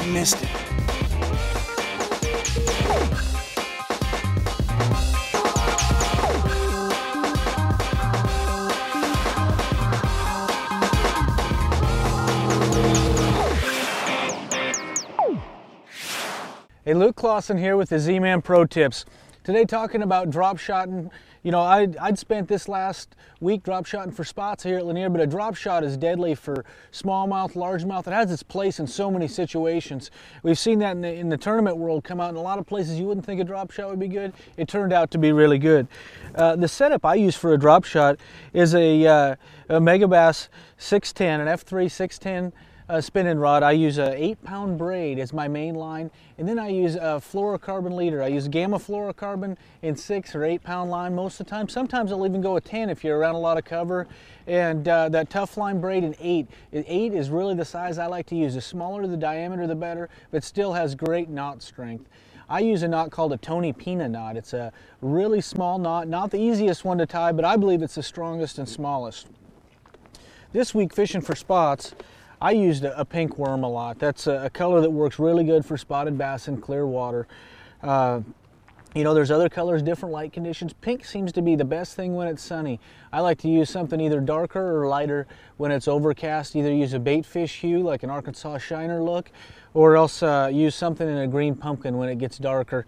I missed it. Hey, Luke Clausen here with the Z-Man Pro Tips. Today talking about drop shotting. You know, I'd spent this last week drop shotting for spots here at Lanier, but a drop shot is deadly for smallmouth, largemouth. It has its place in so many situations. We've seen that in the tournament world come out in a lot of places you wouldn't think a drop shot would be good. It turned out to be really good. The setup I use for a drop shot is a Megabass 610, an F3 610 spinning rod. I use a 8-pound braid as my main line, and then I use a fluorocarbon leader. I use gamma fluorocarbon in 6 or 8-pound line most of the time. Sometimes I'll even go a 10 if you're around a lot of cover. And that tough line braid in 8. 8 is really the size I like to use. The smaller the diameter, the better, but still has great knot strength. I use a knot called a Tony Pina knot. It's a really small knot, not the easiest one to tie, but I believe it's the strongest and smallest. This week fishing for spots, I used a pink worm a lot. That's a color that works really good for spotted bass in clear water. You know, there's other colors, different light conditions. Pink seems to be the best thing when it's sunny. I like to use something either darker or lighter when it's overcast. Either use a bait fish hue like an Arkansas Shiner look, or else use something in a green pumpkin when it gets darker.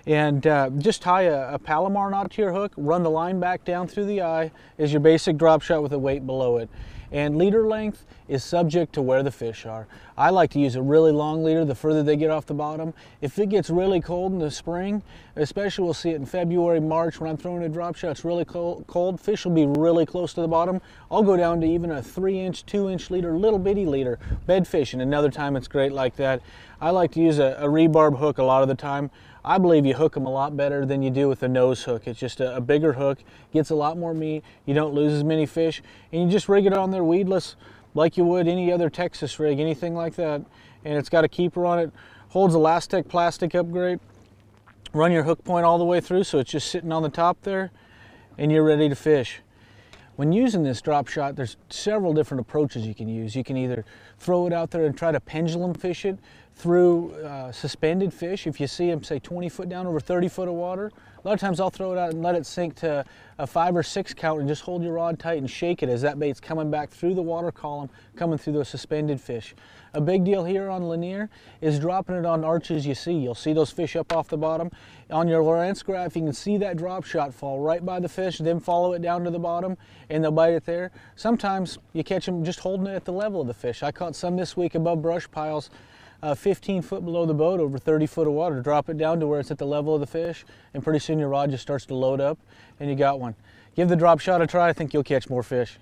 And just tie a Palomar knot to your hook, run the line back down through the eye as your basic drop shot with a weight below it. And leader length is subject to where the fish are. I like to use a really long leader the further they get off the bottom. If it gets really cold in the spring, especially we'll see it in February, March when I'm throwing a drop shot, it's really cold, fish will be really close to the bottom. I'll go down to even a 3-inch, 2-inch leader, little bitty leader, bed fishing. Another time it's great like that. I like to use a rebarb hook a lot of the time. I believe you hook them a lot better than you do with a nose hook. It's just a bigger hook, gets a lot more meat, you don't lose as many fish, and you just rig it on there weedless like you would any other Texas rig, anything like that. And it's got a keeper on it, holds Elastec plastic up great. Run your hook point all the way through so it's just sitting on the top there, and you're ready to fish. When using this drop shot, there's several different approaches you can use. You can either throw it out there and try to pendulum fish it through suspended fish. If you see them, say 20 foot down over 30 foot of water, a lot of times I'll throw it out and let it sink to a 5 or 6 count and just hold your rod tight and shake it as that bait's coming back through the water column, coming through those suspended fish. A big deal here on Lanier is dropping it on arches you see. You'll see those fish up off the bottom. On your Lowrance graph, you can see that drop shot fall right by the fish, then follow it down to the bottom, and they'll bite it there. Sometimes you catch them just holding it at the level of the fish. I caught some this week above brush piles, 15 foot below the boat over 30 foot of water. Drop it down to where it's at the level of the fish, and pretty soon your rod just starts to load up, and you got one. Give the drop shot a try. I think you'll catch more fish.